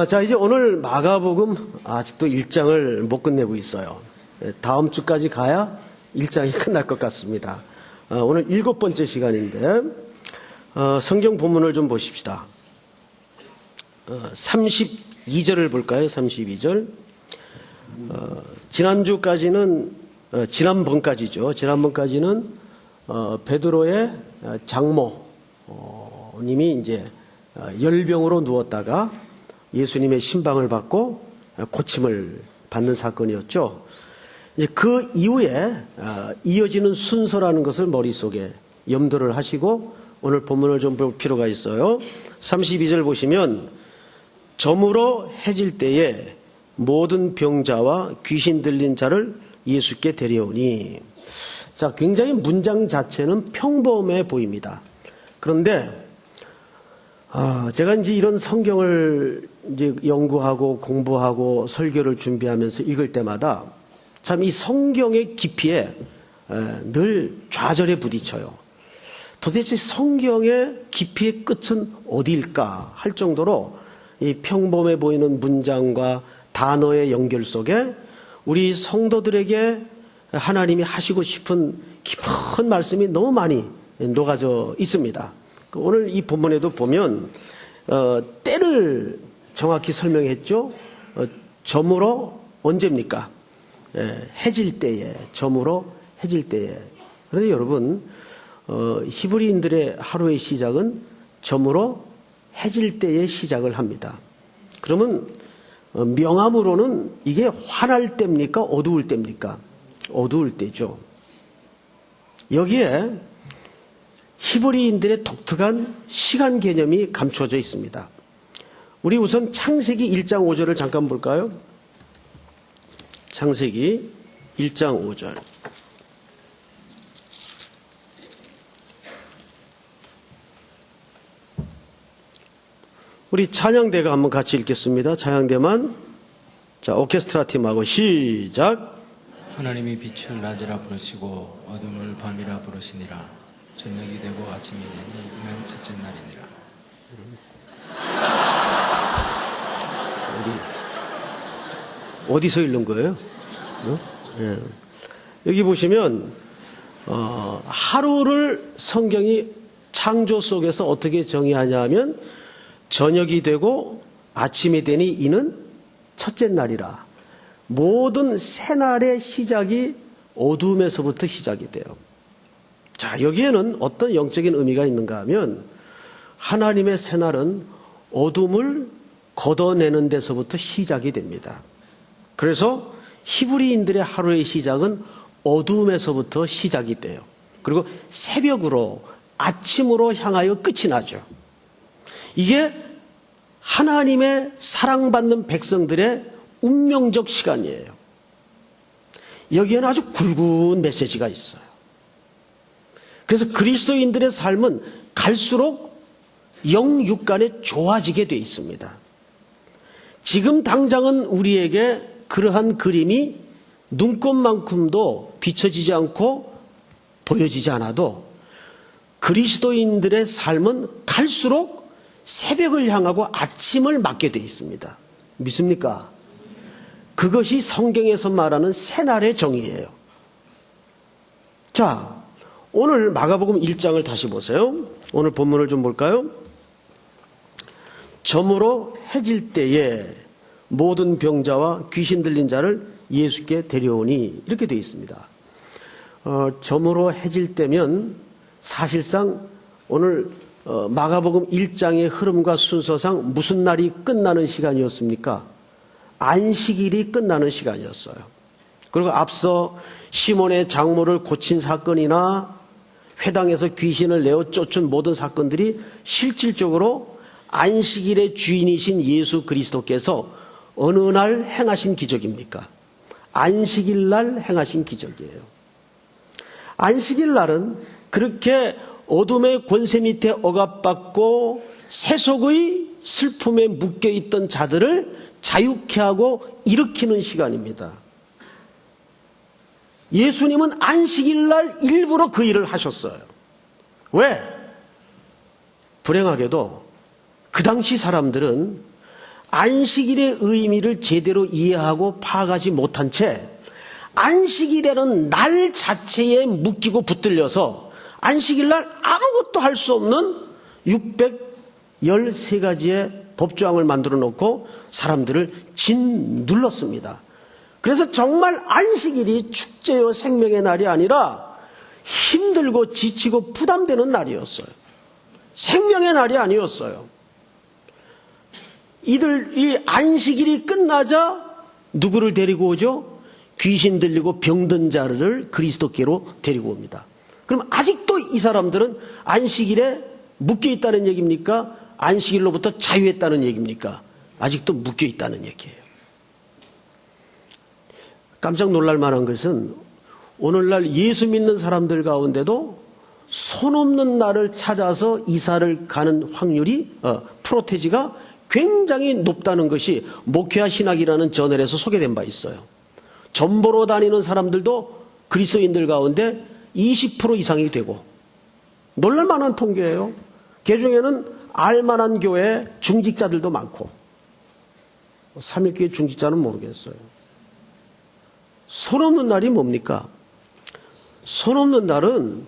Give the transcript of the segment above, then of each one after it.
자, 이제 오늘 마가복음 아직도 1장을 못 끝내고 있어요. 다음 주까지 가야 1장이 끝날 것 같습니다. 오늘 7번째 시간인데, 성경 본문을 좀 보십시다. 32절을 볼까요? 32절. 지난번까지는 베드로의 장모님이 이제 열병으로 누웠다가 예수님의 신방을 받고 고침을 받는 사건이었죠. 이제 그 이후에 이어지는 순서라는 것을 머릿속에 염두를 하시고 오늘 본문을 좀 볼 필요가 있어요. 32절 보시면 저물어 해질 때에 모든 병자와 귀신 들린 자를 예수께 데려오니. 자, 굉장히 문장 자체는 평범해 보입니다. 그런데 제가 이제 이런 성경을 이제 연구하고 공부하고 설교를 준비하면서 읽을 때마다 참 이 성경의 깊이에 늘 좌절에 부딪혀요. 도대체 성경의 깊이의 끝은 어디일까 할 정도로 이 평범해 보이는 문장과 단어의 연결 속에 우리 성도들에게 하나님이 하시고 싶은 깊은 말씀이 너무 많이 녹아져 있습니다. 오늘 이 본문에도 보면 때를 정확히 설명했죠. 저물어 언제입니까? 해질 때에, 저물어 해질 때에. 그런데 여러분, 히브리인들의 하루의 시작은 저물어 해질 때에 시작을 합니다. 그러면 명암으로는 이게 환할 때입니까? 어두울 때입니까? 어두울 때죠. 여기에 히브리인들의 독특한 시간 개념이 감춰져 있습니다. 우리 우선 창세기 1장 5절을 잠깐 볼까요? 창세기 1장 5절. 우리 찬양대가 한번 같이 읽겠습니다. 찬양대만. 자, 오케스트라 팀하고 시작. 하나님이 빛을 낮이라 부르시고 어둠을 밤이라 부르시니라. 저녁이 되고 아침이 되니 이는 첫째 날이니라. 어디서 읽는 거예요? 예. 여기 보시면 하루를 성경이 창조 속에서 어떻게 정의하냐면 저녁이 되고 아침이 되니 이는 첫째 날이라. 모든 새날의 시작이 어둠에서부터 시작이 돼요. 자, 여기에는 어떤 영적인 의미가 있는가 하면 하나님의 새날은 어둠을 걷어내는 데서부터 시작이 됩니다. 그래서 히브리인들의 하루의 시작은 어둠에서부터 시작이 돼요. 그리고 새벽으로, 아침으로 향하여 끝이 나죠. 이게 하나님의 사랑받는 백성들의 운명적 시간이에요. 여기에는 아주 굵은 메시지가 있어요. 그래서 그리스도인들의 삶은 갈수록 영육간에 좋아지게 되어 있습니다. 지금 당장은 우리에게 그러한 그림이 눈꽃만큼도 비춰지지 않고 보여지지 않아도 그리스도인들의 삶은 갈수록 새벽을 향하고 아침을 맞게 되어 있습니다. 믿습니까? 그것이 성경에서 말하는 새날의 정의예요. 자, 오늘 마가복음 1장을 다시 보세요. 오늘 본문을 좀 볼까요? 저물어 해질 때에 모든 병자와 귀신 들린 자를 예수께 데려오니 이렇게 되어 있습니다. 저물어 해질 때면 사실상 오늘 마가복음 1장의 흐름과 순서상 무슨 날이 끝나는 시간이었습니까? 안식일이 끝나는 시간이었어요. 그리고 앞서 시몬의 장모를 고친 사건이나 회당에서 귀신을 내어 쫓은 모든 사건들이 실질적으로 안식일의 주인이신 예수 그리스도께서 어느 날 행하신 기적입니까? 안식일 날 행하신 기적이에요. 안식일 날은 그렇게 어둠의 권세 밑에 억압받고 세속의 슬픔에 묶여있던 자들을 자유케 하고 일으키는 시간입니다. 예수님은 안식일 날 일부러 그 일을 하셨어요. 왜? 불행하게도 그 당시 사람들은 안식일의 의미를 제대로 이해하고 파악하지 못한 채 안식일에는 날 자체에 묶이고 붙들려서 안식일 날 아무것도 할 수 없는 613가지의 법조항을 만들어 놓고 사람들을 짓눌렀습니다. 그래서 정말 안식일이 축제요 생명의 날이 아니라 힘들고 지치고 부담되는 날이었어요. 생명의 날이 아니었어요. 이 안식일이 끝나자 누구를 데리고 오죠? 귀신 들리고 병든 자를 그리스도께로 데리고 옵니다. 그럼 아직도 이 사람들은 안식일에 묶여 있다는 얘기입니까? 안식일로부터 자유했다는 얘기입니까? 아직도 묶여 있다는 얘기예요. 깜짝 놀랄 만한 것은 오늘날 예수 믿는 사람들 가운데도 손 없는 날을 찾아서 이사를 가는 확률이 프로테지가 굉장히 높다는 것이 목회와 신학이라는 저널에서 소개된 바 있어요. 전보로 다니는 사람들도 그리스도인들 가운데 20% 이상이 되고 놀랄만한 통계예요. 그 중에는 알만한 교회 중직자들도 많고 3일교회 중직자는 모르겠어요. 손 없는 날이 뭡니까? 손 없는 날은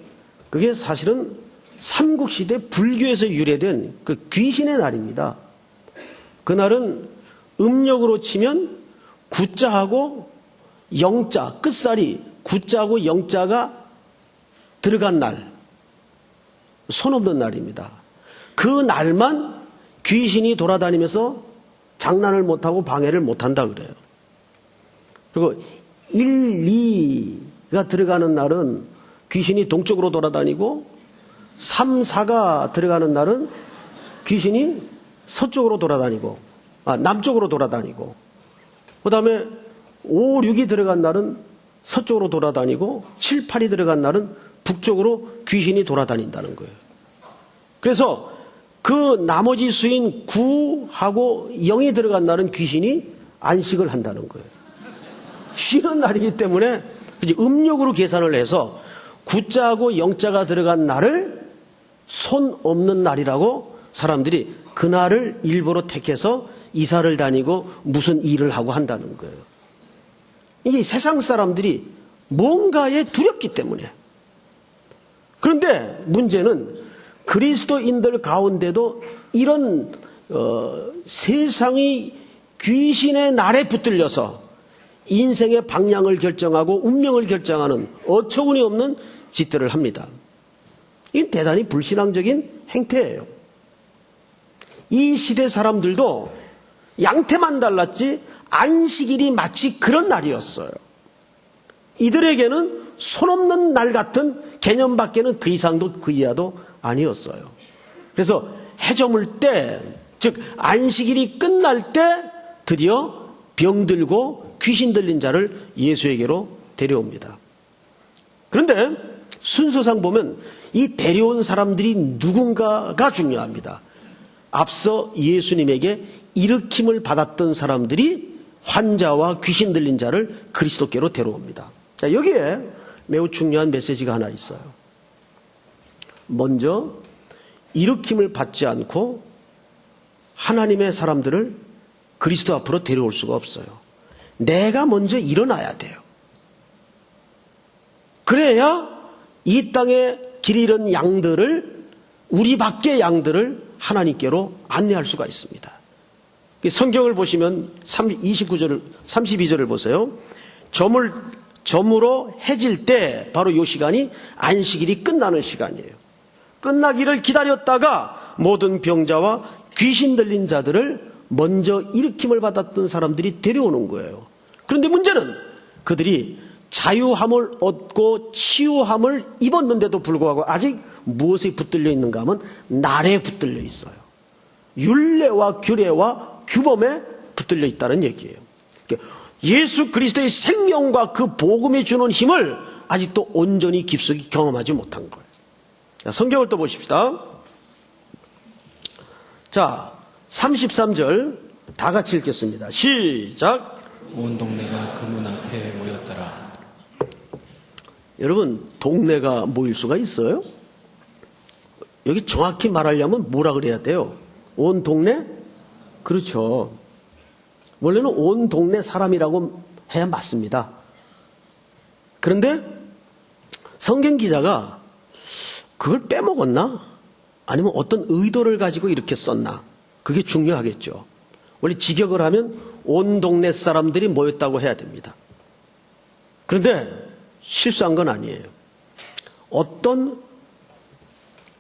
그게 사실은 삼국시대 불교에서 유래된 그 귀신의 날입니다. 그날은 음력으로 치면 구자하고 영자, 끝살이 구자하고 영자가 들어간 날, 손 없는 날입니다. 그 날만 귀신이 돌아다니면서 장난을 못하고 방해를 못한다 그래요. 그리고 1, 2가 들어가는 날은 귀신이 동쪽으로 돌아다니고 3, 4가 들어가는 날은 귀신이 서쪽으로 돌아다니고 남쪽으로 돌아다니고 그 다음에 5, 6이 들어간 날은 서쪽으로 돌아다니고 7, 8이 들어간 날은 북쪽으로 귀신이 돌아다닌다는 거예요. 그래서 그 나머지 수인 9하고 0이 들어간 날은 귀신이 안식을 한다는 거예요. 쉬는 날이기 때문에 음력으로 계산을 해서 9자하고 0자가 들어간 날을 손 없는 날이라고 사람들이 그날을 일부러 택해서 이사를 다니고 무슨 일을 하고 한다는 거예요. 이게 세상 사람들이 뭔가에 두렵기 때문에. 그런데 문제는 그리스도인들 가운데도 이런 세상이 귀신의 날에 붙들려서 인생의 방향을 결정하고 운명을 결정하는 어처구니 없는 짓들을 합니다. 이건 대단히 불신앙적인 행태예요. 이 시대 사람들도 양태만 달랐지 안식일이 마치 그런 날이었어요. 이들에게는 손 없는 날 같은 개념밖에는 그 이상도 그 이하도 아니었어요. 그래서 해저물 때, 즉 안식일이 끝날 때 드디어 병들고 귀신 들린 자를 예수에게로 데려옵니다. 그런데 순서상 보면 이 데려온 사람들이 누군가가 중요합니다. 앞서 예수님에게 일으킴을 받았던 사람들이 환자와 귀신 들린 자를 그리스도께로 데려옵니다. 자, 여기에 매우 중요한 메시지가 하나 있어요. 먼저 일으킴을 받지 않고 하나님의 사람들을 그리스도 앞으로 데려올 수가 없어요. 내가 먼저 일어나야 돼요. 그래야 이 땅에 길 잃은 양들을, 우리 밖의 양들을 하나님께로 안내할 수가 있습니다. 성경을 보시면 32절을 보세요. 저물어 해질 때 바로 이 시간이 안식일이 끝나는 시간이에요. 끝나기를 기다렸다가 모든 병자와 귀신 들린 자들을 먼저 일으킴을 받았던 사람들이 데려오는 거예요. 그런데 문제는 그들이 자유함을 얻고 치유함을 입었는데도 불구하고 아직 무엇에 붙들려 있는가 하면 날에 붙들려 있어요. 율례와 규례와 규범에 붙들려 있다는 얘기예요. 예수 그리스도의 생명과 그 복음이 주는 힘을 아직도 온전히 깊숙이 경험하지 못한 거예요. 자, 성경을 또 보십시다. 자, 33절 다 같이 읽겠습니다. 시작. 온 동네가 그 문 앞에 모였더라. 여러분, 동네가 모일 수가 있어요? 여기 정확히 말하려면 뭐라 그래야 돼요? 온 동네? 그렇죠. 원래는 온 동네 사람이라고 해야 맞습니다. 그런데 성경 기자가 그걸 빼먹었나? 아니면 어떤 의도를 가지고 이렇게 썼나? 그게 중요하겠죠. 원래 직역을 하면 온 동네 사람들이 모였다고 해야 됩니다. 그런데 실수한 건 아니에요. 어떤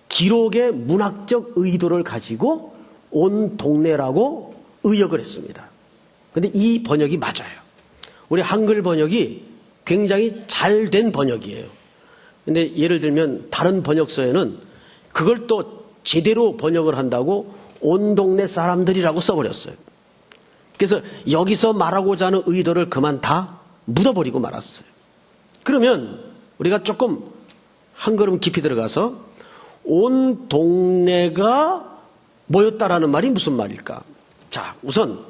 기록의 문학적 의도를 가지고 온 동네라고 의역을 했습니다. 그런데 이 번역이 맞아요. 우리 한글 번역이 굉장히 잘 된 번역이에요. 근데 예를 들면 다른 번역서에는 그걸 또 제대로 번역을 한다고 온 동네 사람들이라고 써버렸어요. 그래서 여기서 말하고자 하는 의도를 그만 다 묻어버리고 말았어요. 그러면 우리가 조금 한 걸음 깊이 들어가서 온 동네가 모였다라는 말이 무슨 말일까? 자, 우선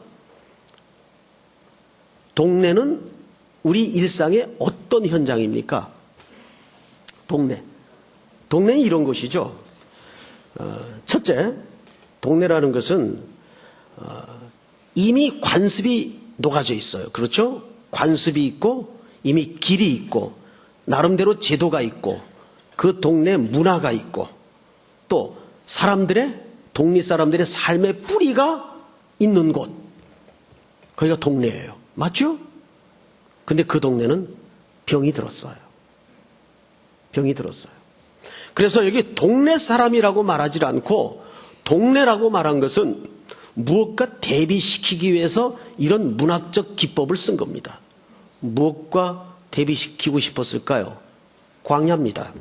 동네는 우리 일상의 어떤 현장입니까? 동네는 이런 곳이죠. 첫째, 동네라는 것은 이미 관습이 녹아져 있어요. 그렇죠? 관습이 있고 이미 길이 있고 나름대로 제도가 있고 그 동네 문화가 있고 또 동리 사람들의 삶의 뿌리가 있는 곳, 거기가 동네예요. 맞죠? 근데 그 동네는 병이 들었어요. 그래서 여기 동네 사람이라고 말하지 않고 동네라고 말한 것은 무엇과 대비시키기 위해서 이런 문학적 기법을 쓴 겁니다. 무엇과 대비시키고 싶었을까요? 광야입니다.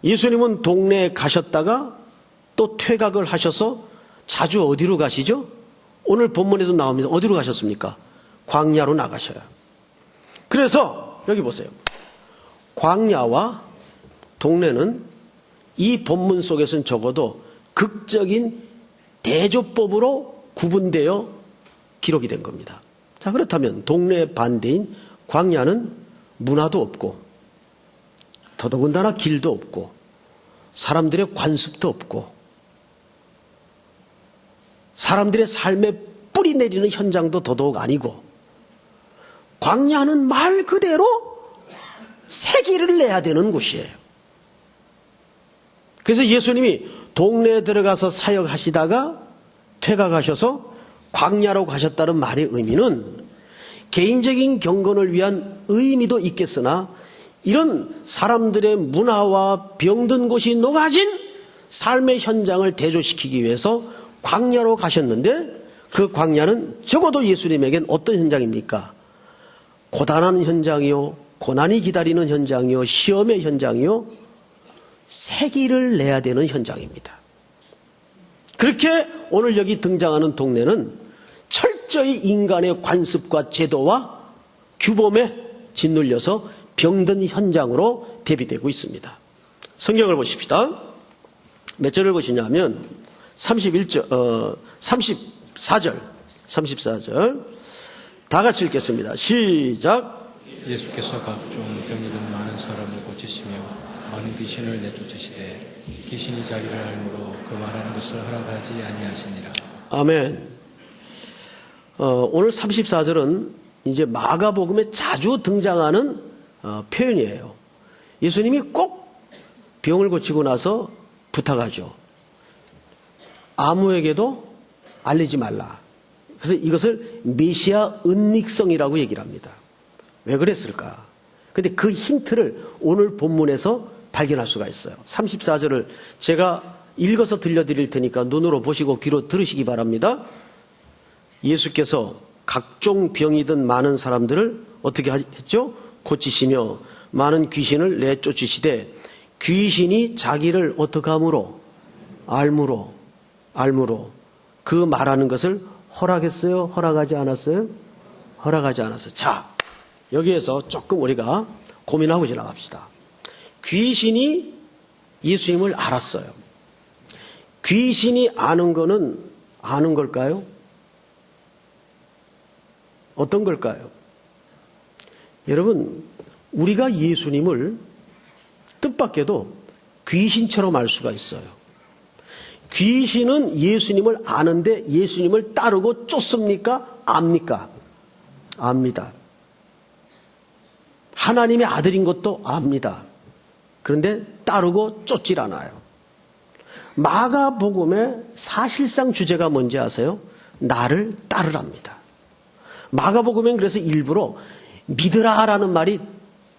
예수님은 동네에 가셨다가 또 퇴각을 하셔서 자주 어디로 가시죠? 오늘 본문에도 나옵니다. 어디로 가셨습니까? 광야로 나가셔요. 그래서 여기 보세요. 광야와 동네는 이 본문 속에서는 적어도 극적인 대조법으로 구분되어 기록이 된 겁니다. 자, 그렇다면 동네의 반대인 광야는 문화도 없고 더더군다나 길도 없고 사람들의 관습도 없고 사람들의 삶에 뿌리 내리는 현장도 더더욱 아니고 광야는 말 그대로 세기를 내야 되는 곳이에요. 그래서 예수님이 동네에 들어가서 사역하시다가 퇴각하셔서 광야로 가셨다는 말의 의미는 개인적인 경건을 위한 의미도 있겠으나 이런 사람들의 문화와 병든 곳이 녹아진 삶의 현장을 대조시키기 위해서 광야로 가셨는데 그 광야는 적어도 예수님에겐 어떤 현장입니까? 고단한 현장이요, 고난이 기다리는 현장이요, 시험의 현장이요, 세기를 내야 되는 현장입니다. 그렇게 오늘 여기 등장하는 동네는 철저히 인간의 관습과 제도와 규범에 짓눌려서 병든 현장으로 대비되고 있습니다. 성경을 보십시다. 몇 절을 보시냐면 34절 다 같이 읽겠습니다. 시작. 예수께서 각종 병이든 많은 사람을 고치시며 많은 귀신을 내쫓으시되 귀신이 자기를 알므로 그 말하는 것을 허락하지 아니하시니라. 아멘. 오늘 34절은 이제 마가복음에 자주 등장하는 표현이에요. 예수님이 꼭 병을 고치고 나서 부탁하죠. 아무에게도 알리지 말라. 그래서 이것을 메시아 은닉성이라고 얘기를 합니다. 왜 그랬을까? 근데 그 힌트를 오늘 본문에서 발견할 수가 있어요. 34절을 제가 읽어서 들려드릴 테니까 눈으로 보시고 귀로 들으시기 바랍니다. 예수께서 각종 병이든 많은 사람들을 어떻게 했죠? 고치시며 많은 귀신을 내쫓으시되 귀신이 자기를 어떻게 함으로? 알므로 그 말하는 것을 허락했어요? 허락하지 않았어요? 허락하지 않았어요. 자, 여기에서 조금 우리가 고민하고 지나갑시다. 귀신이 예수님을 알았어요. 귀신이 아는 거는 아는 걸까요? 어떤 걸까요? 여러분, 우리가 예수님을 뜻밖에도 귀신처럼 알 수가 있어요. 귀신은 예수님을 아는데 예수님을 따르고 쫓습니까? 압니까? 압니다. 하나님의 아들인 것도 압니다. 그런데 따르고 쫓질 않아요. 마가복음의 사실상 주제가 뭔지 아세요? 나를 따르랍니다. 마가복음엔 그래서 일부러 믿으라라는 말이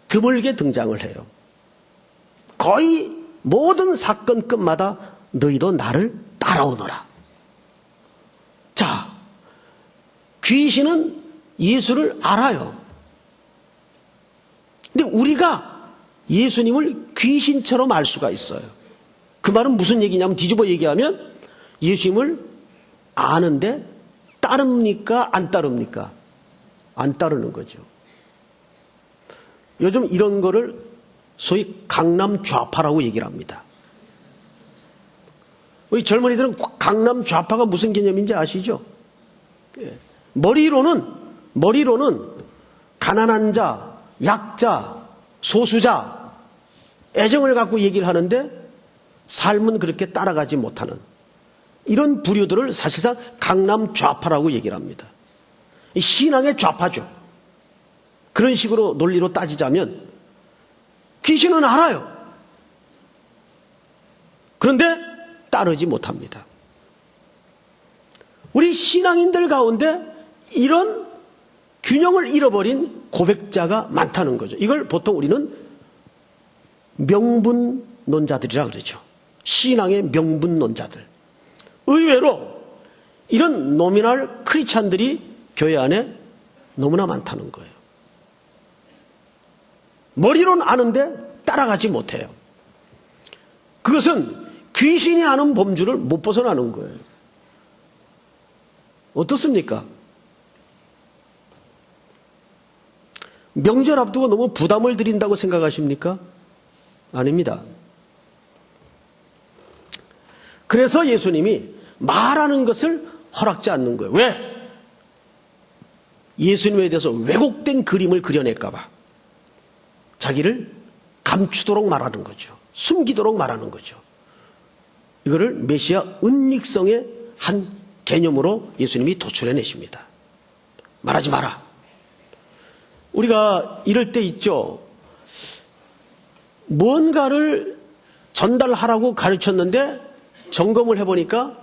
드물게 등장을 해요. 거의 모든 사건 끝마다 너희도 나를 따라오너라. 자, 귀신은 예수를 알아요. 근데 우리가 예수님을 귀신처럼 알 수가 있어요. 그 말은 무슨 얘기냐면 뒤집어 얘기하면 예수님을 아는데 따릅니까? 안 따릅니까? 안 따르는 거죠. 요즘 이런 거를 소위 강남 좌파라고 얘기를 합니다. 우리 젊은이들은 강남 좌파가 무슨 개념인지 아시죠? 머리로는 가난한 자, 약자, 소수자, 애정을 갖고 얘기를 하는데 삶은 그렇게 따라가지 못하는 이런 부류들을 사실상 강남 좌파라고 얘기를 합니다. 신앙의 좌파죠. 그런 식으로 논리로 따지자면 귀신은 알아요. 그런데 따르지 못합니다. 우리 신앙인들 가운데 이런 균형을 잃어버린 고백자가 많다는 거죠. 이걸 보통 우리는 명분론자들이라 그러죠. 신앙의 명분론자들. 의외로 이런 노미널 크리스찬들이 교회 안에 너무나 많다는 거예요. 머리로는 아는데 따라가지 못해요. 그것은 귀신이 하는 범주를 못 벗어나는 거예요. 어떻습니까? 명절 앞두고 너무 부담을 드린다고 생각하십니까? 아닙니다. 그래서 예수님이 말하는 것을 허락지 않는 거예요. 왜? 예수님에 대해서 왜곡된 그림을 그려낼까 봐. 자기를 감추도록 말하는 거죠. 숨기도록 말하는 거죠. 이거를 메시아 은닉성의 한 개념으로 예수님이 도출해내십니다. 말하지 마라. 우리가 이럴 때 있죠. 뭔가를 전달하라고 가르쳤는데 점검을 해보니까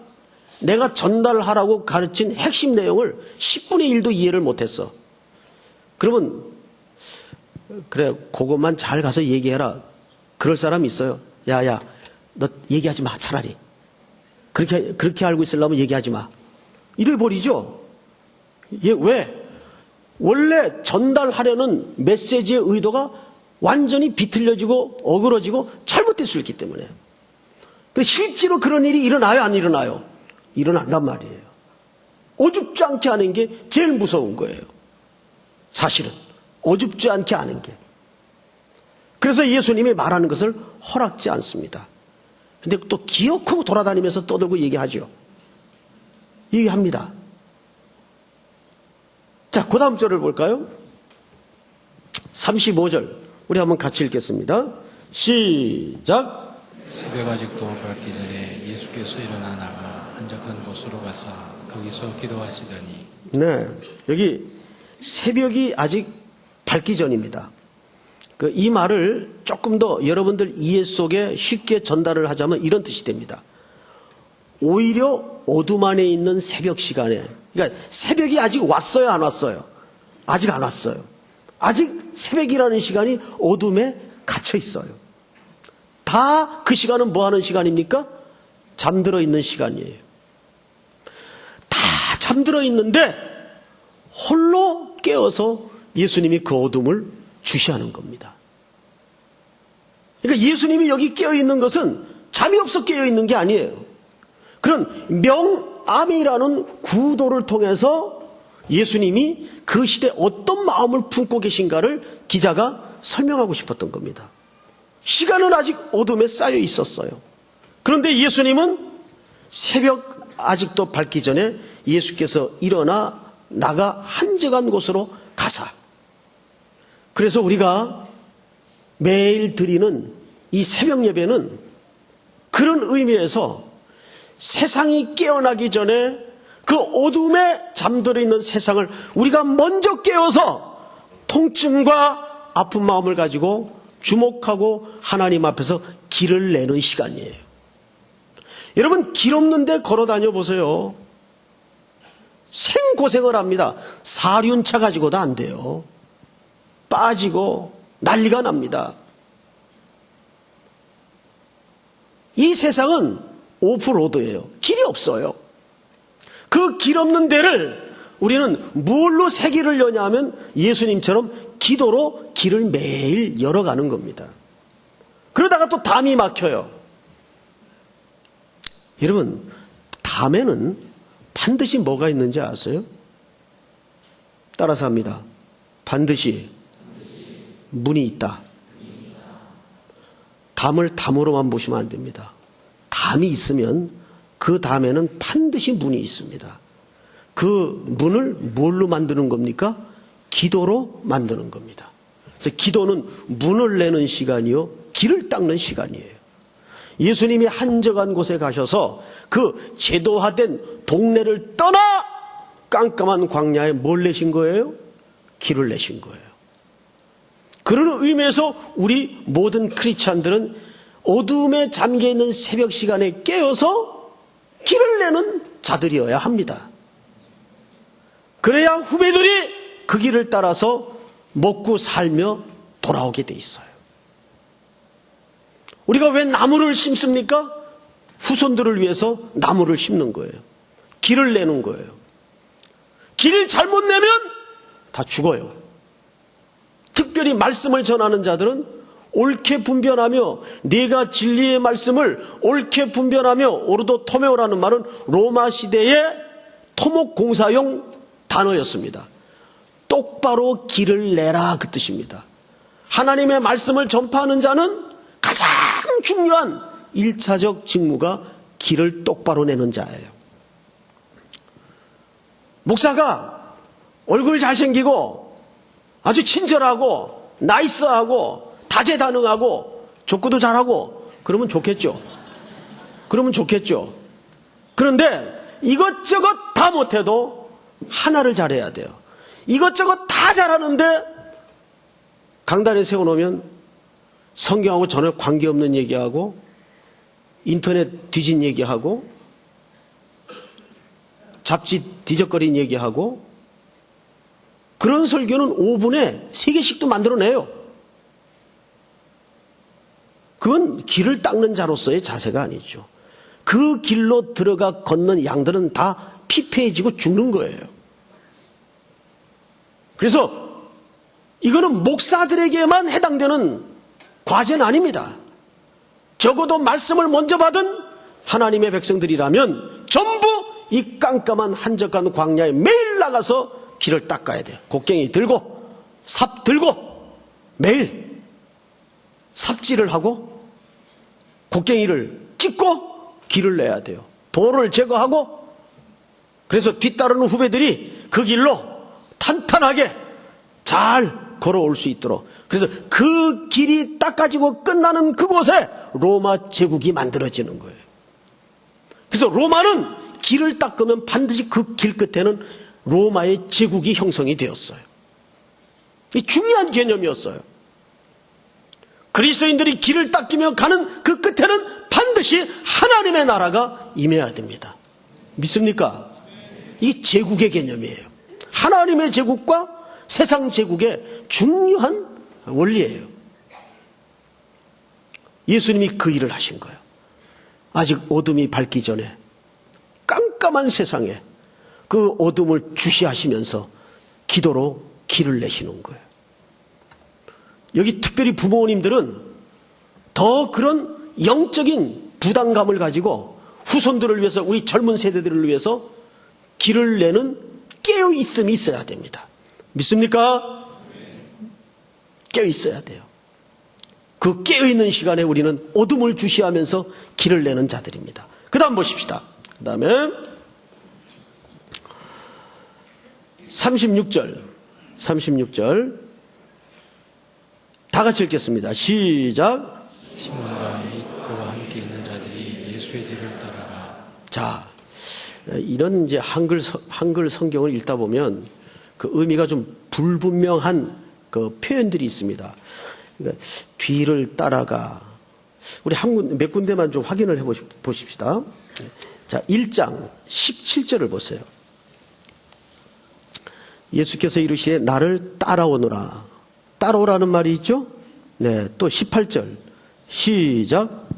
내가 전달하라고 가르친 핵심 내용을 10분의 1도 이해를 못했어. 그러면 그래 그것만 잘 가서 얘기해라. 그럴 사람 있어요. 야야 너 얘기하지 마 차라리. 그렇게 알고 있으려면 얘기하지 마. 이래 버리죠. 왜? 원래 전달하려는 메시지의 의도가 완전히 비틀려지고 어그러지고 잘못될 수 있기 때문에. 실제로 그런 일이 일어나요? 안 일어나요? 일어난단 말이에요. 어줍지 않게 하는 게 제일 무서운 거예요. 사실은 어줍지 않게 하는 게. 그래서 예수님이 말하는 것을 허락지 않습니다. 근데 또 기어코 돌아다니면서 떠들고 얘기하죠. 얘기합니다. 자, 그 다음 절을 볼까요? 35절. 우리 한번 같이 읽겠습니다. 시작. 새벽 아직도 밝기 전에 예수께서 일어나 나가 한적한 곳으로 가서 거기서 기도하시더니. 네. 여기 새벽이 아직 밝기 전입니다. 이 말을 조금 더 여러분들 이해 속에 쉽게 전달을 하자면 이런 뜻이 됩니다. 오히려 어둠 안에 있는 새벽 시간에, 그러니까 새벽이 아직 왔어요, 안 왔어요? 아직 안 왔어요. 아직 새벽이라는 시간이 어둠에 갇혀 있어요. 다 그 시간은 뭐 하는 시간입니까? 잠들어 있는 시간이에요. 다 잠들어 있는데 홀로 깨어서 예수님이 그 어둠을 주시하는 겁니다. 그러니까 예수님이 여기 깨어 있는 것은 잠이 없어 깨어 있는 게 아니에요. 그런 명암이라는 구도를 통해서 예수님이 그 시대에 어떤 마음을 품고 계신가를 기자가 설명하고 싶었던 겁니다. 시간은 아직 어둠에 쌓여 있었어요. 그런데 예수님은 새벽 아직도 밝기 전에 예수께서 일어나 나가 한적한 곳으로 가사. 그래서 우리가 매일 드리는 이 새벽 예배는 그런 의미에서 세상이 깨어나기 전에 그 어둠에 잠들어 있는 세상을 우리가 먼저 깨워서 통증과 아픈 마음을 가지고 주목하고 하나님 앞에서 길을 내는 시간이에요. 여러분, 길 없는 데 걸어 다녀 보세요. 생고생을 합니다. 사륜차 가지고도 안 돼요. 빠지고 난리가 납니다. 이 세상은 오프로드예요. 길이 없어요. 그 길 없는 데를 우리는 뭘로 새 길을 여냐 하면 예수님처럼 기도로 길을 매일 열어가는 겁니다. 그러다가 또 담이 막혀요. 여러분, 담에는 반드시 뭐가 있는지 아세요? 따라서 합니다. 반드시 문이 있다. 담을 담으로만 보시면 안 됩니다. 담이 있으면 그 담에는 반드시 문이 있습니다. 그 문을 뭘로 만드는 겁니까? 기도로 만드는 겁니다. 그래서 기도는 문을 내는 시간이요, 길을 닦는 시간이에요. 예수님이 한적한 곳에 가셔서 그 제도화된 동네를 떠나 깜깜한 광야에 뭘 내신 거예요? 길을 내신 거예요. 그런 의미에서 우리 모든 크리스찬들은 어둠에 잠겨있는 새벽 시간에 깨어서 길을 내는 자들이어야 합니다. 그래야 후배들이 그 길을 따라서 먹고 살며 돌아오게 돼 있어요. 우리가 왜 나무를 심습니까? 후손들을 위해서 나무를 심는 거예요. 길을 내는 거예요. 길을 잘못 내면 다 죽어요. 특별히 말씀을 전하는 자들은 옳게 분별하며 네가 진리의 말씀을 옳게 분별하며 오르도 토메오라는 말은 로마 시대의 토목공사용 단어였습니다. 똑바로 길을 내라, 그 뜻입니다. 하나님의 말씀을 전파하는 자는 가장 중요한 1차적 직무가 길을 똑바로 내는 자예요. 목사가 얼굴 잘생기고 아주 친절하고 나이스하고 다재다능하고 족구도 잘하고 그러면 좋겠죠. 그런데 이것저것 다 못해도 하나를 잘해야 돼요. 이것저것 다 잘하는데 강단에 세워놓으면 성경하고 전혀 관계없는 얘기하고 인터넷 뒤진 얘기하고 잡지 뒤적거린 얘기하고 그런 설교는 5분에 3개씩도 만들어내요. 그건 길을 닦는 자로서의 자세가 아니죠. 그 길로 들어가 걷는 양들은 다 피폐해지고 죽는 거예요. 그래서 이거는 목사들에게만 해당되는 과제는 아닙니다. 적어도 말씀을 먼저 받은 하나님의 백성들이라면 전부 이 깜깜한 한적한 광야에 매일 나가서 길을 닦아야 돼요. 곡괭이 들고 삽 들고 매일 삽질을 하고 곡괭이를 찢고 길을 내야 돼요. 돌을 제거하고 그래서 뒤따르는 후배들이 그 길로 탄탄하게 잘 걸어올 수 있도록 그래서 그 길이 닦아지고 끝나는 그곳에 로마 제국이 만들어지는 거예요. 그래서 로마는 길을 닦으면 반드시 그 길 끝에는 로마의 제국이 형성이 되었어요. 이 중요한 개념이었어요. 그리스도인들이 길을 닦이며 가는 그 끝에는 반드시 하나님의 나라가 임해야 됩니다. 믿습니까? 이 제국의 개념이에요. 하나님의 제국과 세상 제국의 중요한 원리예요. 예수님이 그 일을 하신 거예요. 아직 어둠이 밝기 전에 깜깜한 세상에 그 어둠을 주시하시면서 기도로 길을 내시는 거예요. 여기 특별히 부모님들은 더 그런 영적인 부담감을 가지고 후손들을 위해서 우리 젊은 세대들을 위해서 길을 내는 깨어있음이 있어야 됩니다. 믿습니까? 깨어있어야 돼요. 그 깨어있는 시간에 우리는 어둠을 주시하면서 길을 내는 자들입니다. 그 다음 보십시다. 그 다음에 36절 다 같이 읽겠습니다. 시작. 시몬과 및 그와 함께 있는 자들이 예수의 뒤를 따라가. 자, 이런 이제 한글 성경을 읽다 보면 그 의미가 좀 불분명한 그 표현들이 있습니다. 그러니까 뒤를 따라가. 우리 몇 군데만 좀 확인을 해 보십시다. 자, 1장 17절을 보세요. 예수께서 이르시되 나를 따라오너라. 따라오라는 말이 있죠? 네, 또 18절. 시작.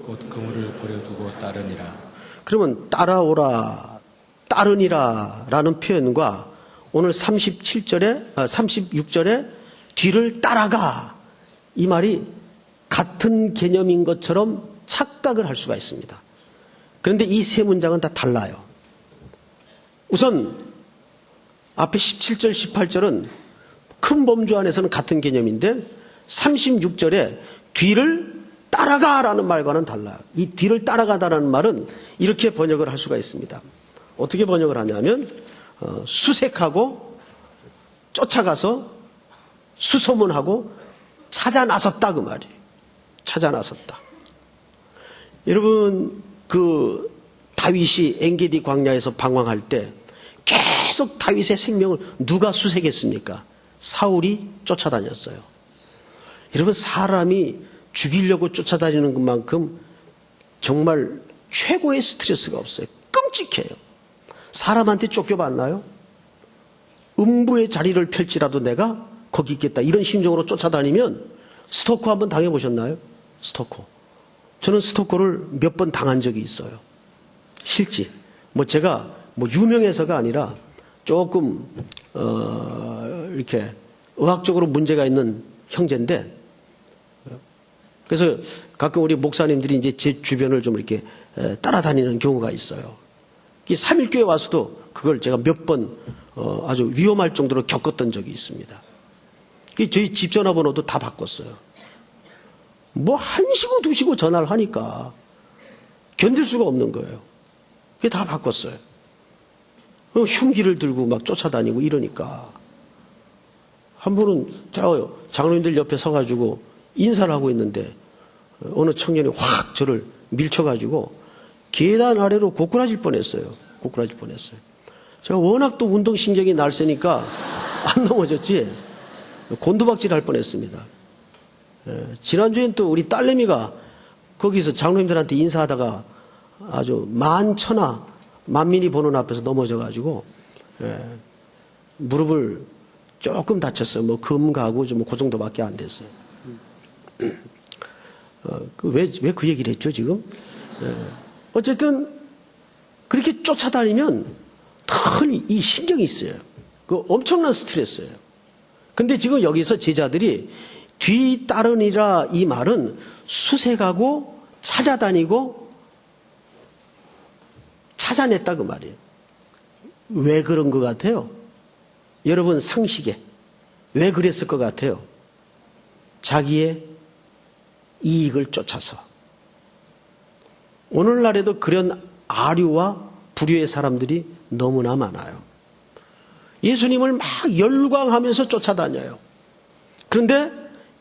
곧 그물을 버려두고 따르니라. 그러면 따라오라, 따르니라 라는 표현과 오늘 36절에 뒤를 따라가 이 말이 같은 개념인 것처럼 착각을 할 수가 있습니다. 그런데 이 세 문장은 다 달라요. 우선 앞에 17절, 18절은 큰 범주 안에서는 같은 개념인데 36절에 뒤를 따라가라는 말과는 달라요. 이 뒤를 따라가다라는 말은 이렇게 번역을 할 수가 있습니다. 어떻게 번역을 하냐면 수색하고 쫓아가서 수소문하고 찾아 나섰다 그 말이에요. 찾아 나섰다. 여러분 그 다윗이 엔게디 광야에서 방황할 때 계속 다윗의 생명을 누가 수색했습니까? 사울이 쫓아다녔어요. 여러분 사람이 죽이려고 쫓아다니는 것만큼 정말 최고의 스트레스가 없어요. 끔찍해요. 사람한테 쫓겨봤나요? 음부의 자리를 펼치라도 내가 거기 있겠다. 이런 심정으로 쫓아다니면 스토커 한번 당해보셨나요? 스토커. 저는 스토커를 몇 번 당한 적이 있어요. 실제. 제가 유명해서가 아니라 조금, 이렇게 의학적으로 문제가 있는 형제인데 그래서 가끔 우리 목사님들이 이제 제 주변을 좀 이렇게 따라다니는 경우가 있어요. 3.1교회 와서도 그걸 제가 몇 번 아주 위험할 정도로 겪었던 적이 있습니다. 저희 집 전화번호도 다 바꿨어요. 1시고 2시고 전화를 하니까 견딜 수가 없는 거예요. 그게 다 바꿨어요. 흉기를 들고 막 쫓아다니고 이러니까. 한 분은 저 장로님들 옆에 서가지고 인사를 하고 있는데 어느 청년이 확 저를 밀쳐가지고 계단 아래로 고꾸라질 뻔했어요. 고꾸라질 뻔했어요. 제가 워낙 또 운동신경이 날쌔니까 안 넘어졌지 곤두박질 할 뻔했습니다. 지난주엔 또 우리 딸내미가 거기서 장로님들한테 인사하다가 아주 만민이 보는 앞에서 넘어져가지고 무릎을 조금 다쳤어요. 금 가고 그 정도밖에 안 됐어요. 왜 그 얘기를 했죠 지금? 어쨌든 그렇게 쫓아다니면 늘 이 신경이 있어요. 그 엄청난 스트레스예요. 근데 지금 여기서 제자들이 뒤따르니라 이 말은 수색하고 찾아다니고 찾아냈다 그 말이에요. 왜 그런 것 같아요? 여러분 상식에 왜 그랬을 것 같아요? 자기의 이익을 쫓아서. 오늘날에도 그런 아류와 부류의 사람들이 너무나 많아요. 예수님을 막 열광하면서 쫓아다녀요. 그런데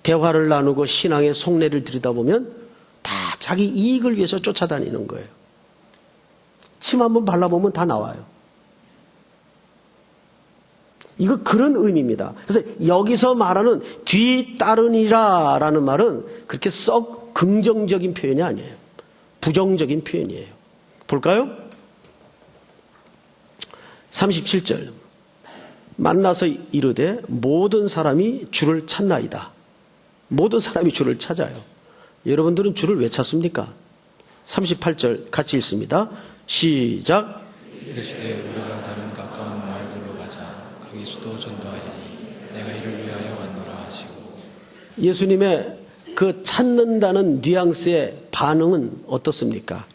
대화를 나누고 신앙의 속내를 들여다보면 다 자기 이익을 위해서 쫓아다니는 거예요. 침 한번 발라보면 다 나와요. 이거 그런 의미입니다. 그래서 여기서 말하는 뒤따르니라 라는 말은 그렇게 썩 긍정적인 표현이 아니에요. 부정적인 표현이에요. 볼까요? 37절. 만나서 이르되 모든 사람이 주를 찾나이다. 모든 사람이 주를 찾아요. 여러분들은 주를 왜 찾습니까? 38절 같이 읽습니다. 시작. 이르시되 우리가 다른 가까운 마을들로 가자. 거기서도 전도하리니 내가 이를 위하여 왔노라 하시고. 예수님의 그 찾는다는 뉘앙스의 반응은 어떻습니까?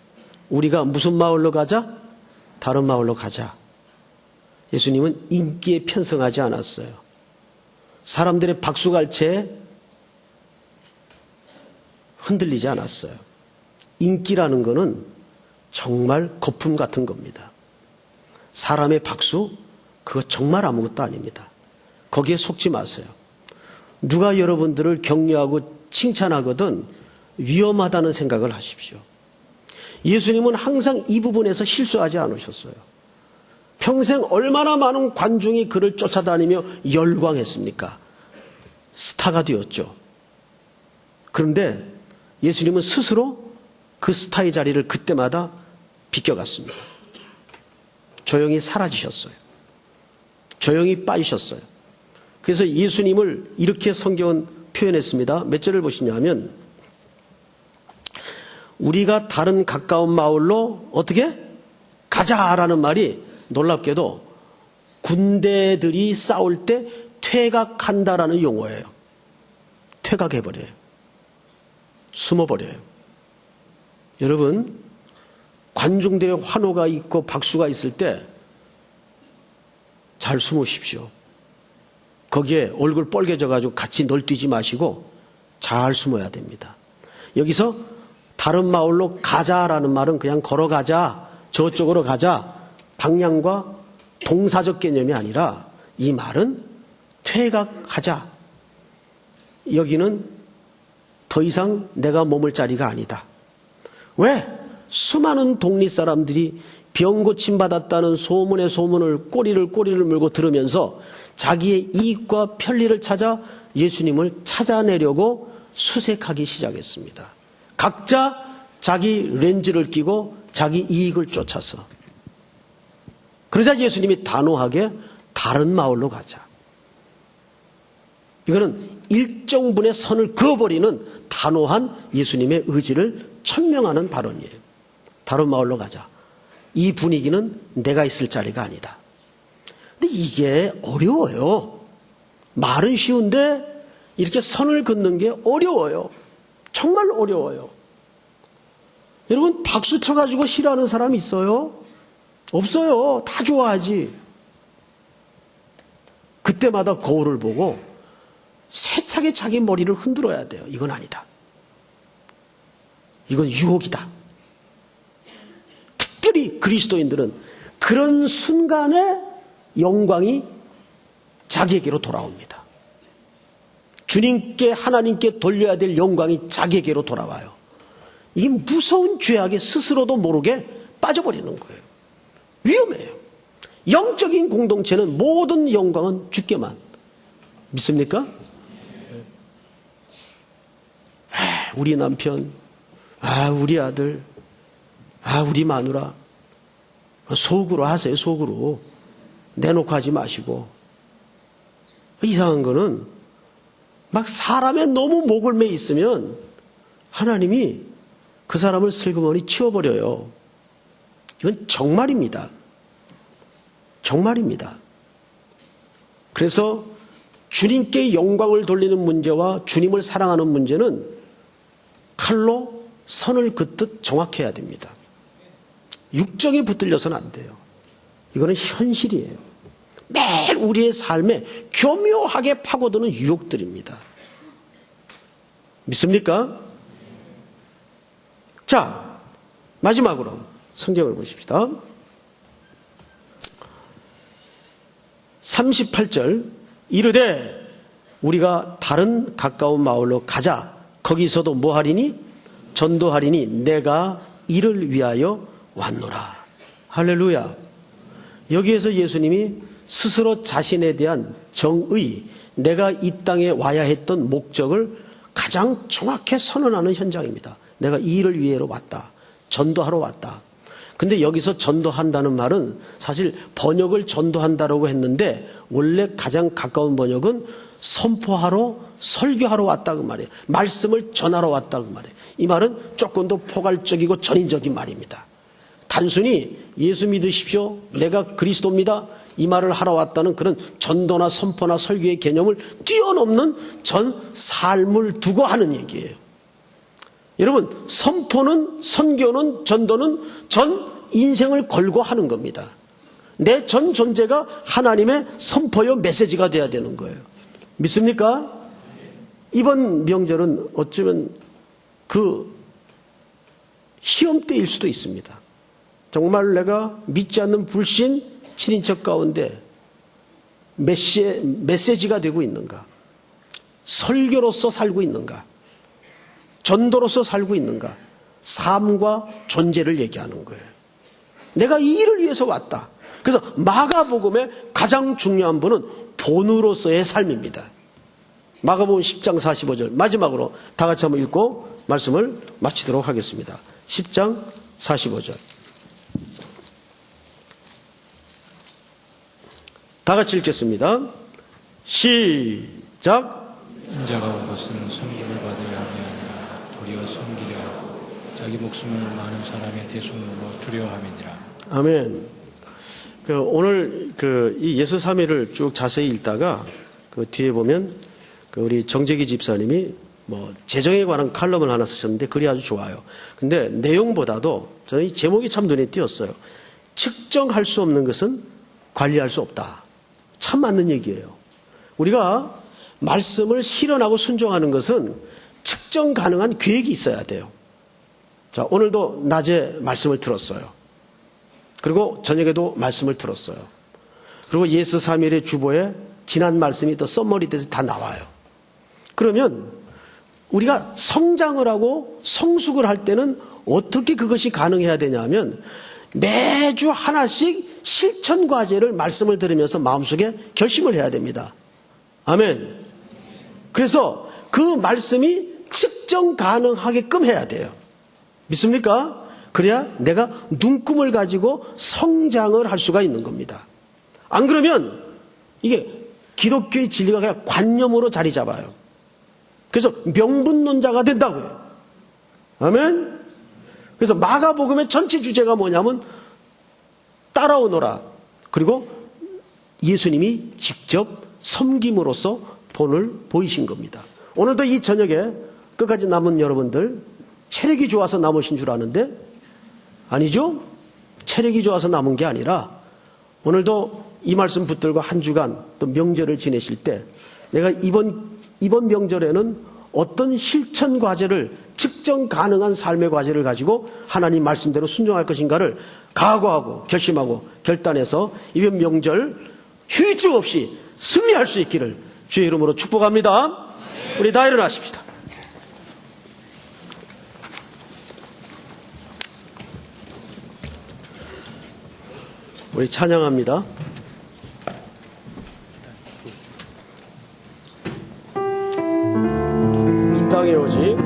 우리가 무슨 마을로 가자? 다른 마을로 가자. 예수님은 인기에 편성하지 않았어요. 사람들의 박수갈채에 흔들리지 않았어요. 인기라는 거는 정말 거품 같은 겁니다. 사람의 박수, 그거 정말 아무것도 아닙니다. 거기에 속지 마세요. 누가 여러분들을 격려하고 칭찬하거든 위험하다는 생각을 하십시오. 예수님은 항상 이 부분에서 실수하지 않으셨어요. 평생 얼마나 많은 관중이 그를 쫓아다니며 열광했습니까? 스타가 되었죠. 그런데 예수님은 스스로 그 스타의 자리를 그때마다 비껴갔습니다. 조용히 사라지셨어요. 조용히 빠지셨어요. 그래서 예수님을 이렇게 성경은 표현했습니다. 몇 절을 보시냐면 우리가 다른 가까운 마을로 어떻게? 가자라는 말이 놀랍게도 군대들이 싸울 때 퇴각한다라는 용어예요. 퇴각해버려요. 숨어버려요. 여러분, 관중들의 환호가 있고 박수가 있을 때 잘 숨으십시오. 거기에 얼굴 빨개져가지고 같이 널뛰지 마시고 잘 숨어야 됩니다. 여기서 다른 마을로 가자라는 말은 그냥 걸어가자, 저쪽으로 가자, 방향과 동사적 개념이 아니라 이 말은 퇴각하자. 여기는 더 이상 내가 머물 자리가 아니다. 왜? 수많은 독립 사람들이 병 고침받았다는 소문에 소문을 꼬리를 물고 들으면서 자기의 이익과 편리를 찾아 예수님을 찾아내려고 수색하기 시작했습니다. 각자 자기 렌즈를 끼고 자기 이익을 쫓아서. 그러자 예수님이 단호하게 다른 마을로 가자. 이거는 일정 분의 선을 그어버리는 단호한 예수님의 의지를 천명하는 발언이에요. 다른 마을로 가자. 이 분위기는 내가 있을 자리가 아니다. 근데 이게 어려워요. 말은 쉬운데 이렇게 선을 긋는 게 어려워요. 정말 어려워요. 여러분, 박수 쳐가지고 싫어하는 사람 있어요? 없어요. 다 좋아하지. 그때마다 거울을 보고 세차게 자기 머리를 흔들어야 돼요. 이건 아니다. 이건 유혹이다. 특별히 그리스도인들은 그런 순간에 영광이 자기에게로 돌아옵니다. 주님께, 하나님께 돌려야 될 영광이 자기에게로 돌아와요. 이 무서운 죄악에 스스로도 모르게 빠져버리는 거예요. 위험해요. 영적인 공동체는 모든 영광은 주께만. 믿습니까? 우리 남편, 우리 아들, 우리 마누라. 속으로 하세요, 속으로. 내놓고 하지 마시고. 이상한 거는 막 사람의 너무 목을 매 있으면 하나님이 그 사람을 슬그머니 치워버려요. 이건 정말입니다. 정말입니다. 그래서 주님께 영광을 돌리는 문제와 주님을 사랑하는 문제는 칼로 선을 긋듯 정확해야 됩니다. 육정이 붙들려서는 안 돼요. 이거는 현실이에요. 매일 우리의 삶에 교묘하게 파고드는 유혹들입니다. 믿습니까? 자, 마지막으로 성경을 보십시다. 38절 이르되 우리가 다른 가까운 마을로 가자. 거기서도 뭐 하리니? 전도하리니 내가 이를 위하여 왔노라. 할렐루야. 여기에서 예수님이 스스로 자신에 대한 정의, 내가 이 땅에 와야 했던 목적을 가장 정확히 선언하는 현장입니다. 내가 이 일을 위해로 왔다. 전도하러 왔다. 근데 여기서 전도한다는 말은 사실 번역을 전도한다라고 했는데 원래 가장 가까운 번역은 선포하러, 설교하러 왔다고 말이에요. 말씀을 전하러 왔다고 말이에요. 이 말은 조금 더 포괄적이고 전인적인 말입니다. 단순히 예수 믿으십시오. 내가 그리스도입니다. 이 말을 하러 왔다는 그런 전도나 선포나 설교의 개념을 뛰어넘는 전 삶을 두고 하는 얘기예요. 여러분, 선포는, 선교는, 전도는 전 인생을 걸고 하는 겁니다. 내 전 존재가 하나님의 선포요 메시지가 돼야 되는 거예요. 믿습니까? 이번 명절은 어쩌면 그 시험대일 수도 있습니다. 정말 내가 믿지 않는 불신 친인척 가운데 메시지가 되고 있는가? 설교로서 살고 있는가? 전도로서 살고 있는가? 삶과 존재를 얘기하는 거예요. 내가 이 일을 위해서 왔다. 그래서 마가복음의 가장 중요한 부분은 본으로서의 삶입니다. 마가복음 10장 45절 마지막으로 다 같이 한번 읽고 말씀을 마치도록 하겠습니다. 10장 45절 다 같이 읽겠습니다. 시작. 인자가 온 것은 섬김을 받으려 함이 아니라 도리어 섬기려 하고 자기 목숨을 많은 사람의 대속물로 주려 함이니라. 아멘. 오늘 이 예수 삼위를 쭉 자세히 읽다가 그 뒤에 보면 우리 정재기 집사님이 재정에 관한 칼럼을 하나 쓰셨는데 글이 아주 좋아요. 근데 내용보다도 저는 이 제목이 참 눈에 띄었어요. 측정할 수 없는 것은 관리할 수 없다. 참 맞는 얘기예요. 우리가 말씀을 실현하고 순종하는 것은 측정 가능한 계획이 있어야 돼요. 자, 오늘도 낮에 말씀을 들었어요. 그리고 저녁에도 말씀을 들었어요. 그리고 예수 삼일의 주보에 지난 말씀이 또 썸머리 돼서 다 나와요. 그러면 우리가 성장을 하고 성숙을 할 때는 어떻게 그것이 가능해야 되냐면 매주 하나씩 실천 과제를 말씀을 들으면서 마음속에 결심을 해야 됩니다. 아멘. 그래서 그 말씀이 측정 가능하게끔 해야 돼요. 믿습니까? 그래야 내가 눈금을 가지고 성장을 할 수가 있는 겁니다. 안 그러면 이게 기독교의 진리가 그냥 관념으로 자리 잡아요. 그래서 명분론자가 된다고요. 아멘. 그래서 마가복음의 전체 주제가 뭐냐면 따라오너라. 그리고 예수님이 직접 섬김으로써 본을 보이신 겁니다. 오늘도 이 저녁에 끝까지 남은 여러분들 체력이 좋아서 남으신 줄 아는데 아니죠? 체력이 좋아서 남은 게 아니라 오늘도 이 말씀 붙들고 한 주간 또 명절을 지내실 때 내가 이번 명절에는 어떤 실천 과제를 측정 가능한 삶의 과제를 가지고 하나님 말씀대로 순종할 것인가를 각오하고 결심하고 결단해서 이번 명절 휴지 없이 승리할 수 있기를 주의 이름으로 축복합니다. 우리 다 일어나십시다. 우리 찬양합니다. 이 땅에 오직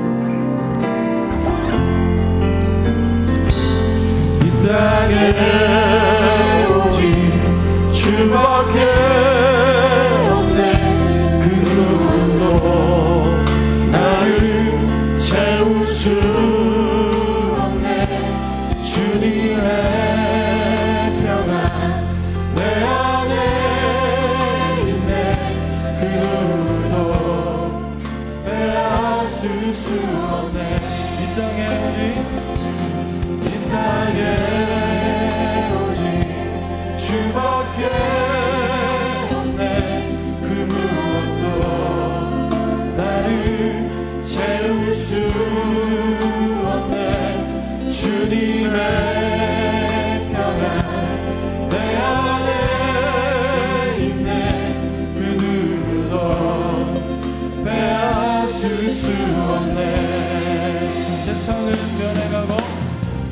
이 땅에 오직 주밖에 없네. 그 누구도 나를 채울 수 없네. 주님의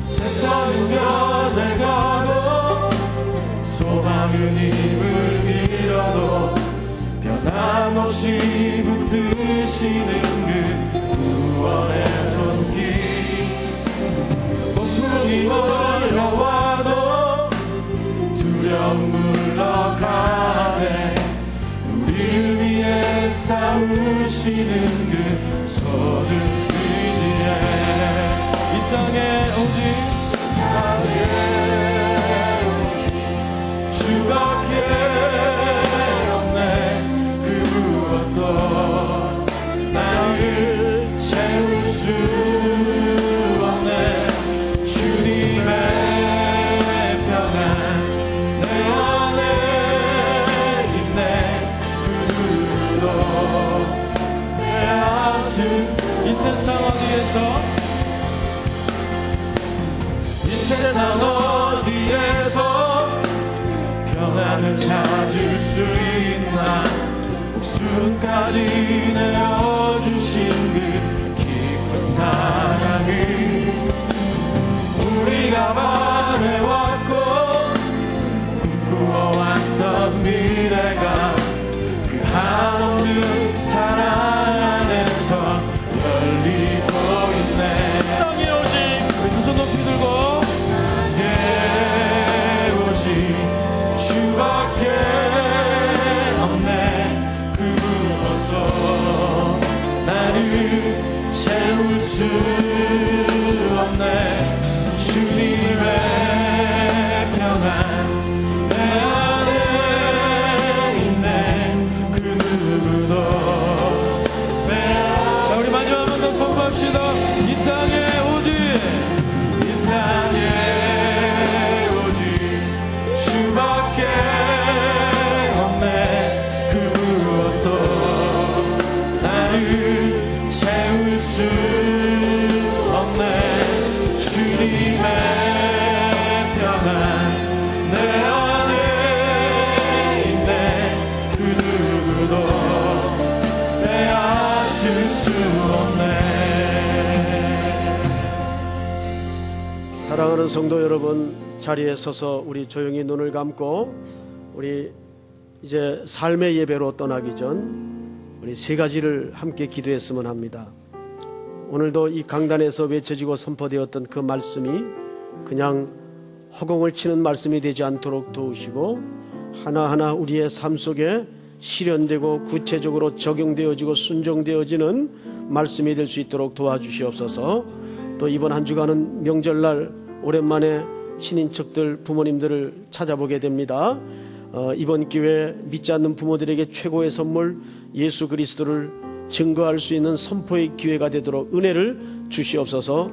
세상은 변해가고 소망은 힘을 잃어도 변함없이 붙드시는 그 구원의 손길. 폭풍이 몰려와도 두려움 물러가네. 우리를 위해 싸우시는 그 소중 의지에 이 땅에 오직 주밖에 없네. 그 무엇도 나를 채울 수 없네. 주님의 평안 내 안에 있네. 그 누구도 빼앗을 이 세상 어디에서 세상 어디에서 평안을 찾을 수 있나. 목숨까지 내어주신 그 깊은 사랑을 네가 바래왔고 꿈꾸어왔던 미래가 그 한없는 사랑 안에서 열리고 있네. 땅에 오직 우리 두 손 높이 들고 땅에 오직 주밖에 없네. 그 무엇도 나를 채울 수 없네. 주님의 평안 내 안에 있네. 그 누구도 자, 우리 마지막 한 번 더 선포합시다. 이 땅에 오직 주밖에 없네. 그 무엇도 나를 채울 수 없네. 주님의 평안 내 안에 있네. 그 누구도 빼앗을 수 없네. 사랑하는 성도 여러분, 자리에 서서 우리 조용히 눈을 감고 우리 이제 삶의 예배로 떠나기 전 우리 세 가지를 함께 기도했으면 합니다. 오늘도 이 강단에서 외쳐지고 선포되었던 그 말씀이 그냥 허공을 치는 말씀이 되지 않도록 도우시고 하나하나 우리의 삶 속에 실현되고 구체적으로 적용되어지고 순종되어지는 말씀이 될 수 있도록 도와주시옵소서. 또 이번 한 주간은 명절날 오랜만에 친인척들, 부모님들을 찾아보게 됩니다. 이번 기회에 믿지 않는 부모들에게 최고의 선물 예수 그리스도를 증거할 수 있는 선포의 기회가 되도록 은혜를 주시옵소서.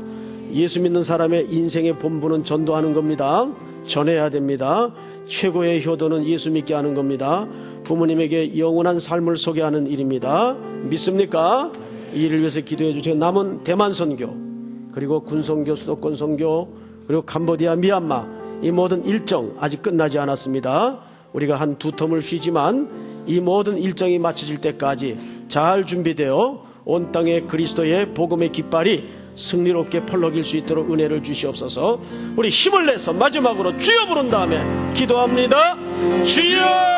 예수 믿는 사람의 인생의 본분은 전도하는 겁니다. 전해야 됩니다. 최고의 효도는 예수 믿게 하는 겁니다. 부모님에게 영원한 삶을 소개하는 일입니다. 믿습니까? 이 일을 위해서 기도해 주세요. 남은 대만 선교, 그리고 군선교, 수도권 선교, 그리고 캄보디아, 미얀마, 이 모든 일정 아직 끝나지 않았습니다. 우리가 한 두 텀을 쉬지만 이 모든 일정이 마쳐질 때까지 잘 준비되어 온 땅에 그리스도의 복음의 깃발이 승리롭게 펄럭일 수 있도록 은혜를 주시옵소서. 우리 힘을 내서 마지막으로 주여 부른 다음에 기도합니다. 주여!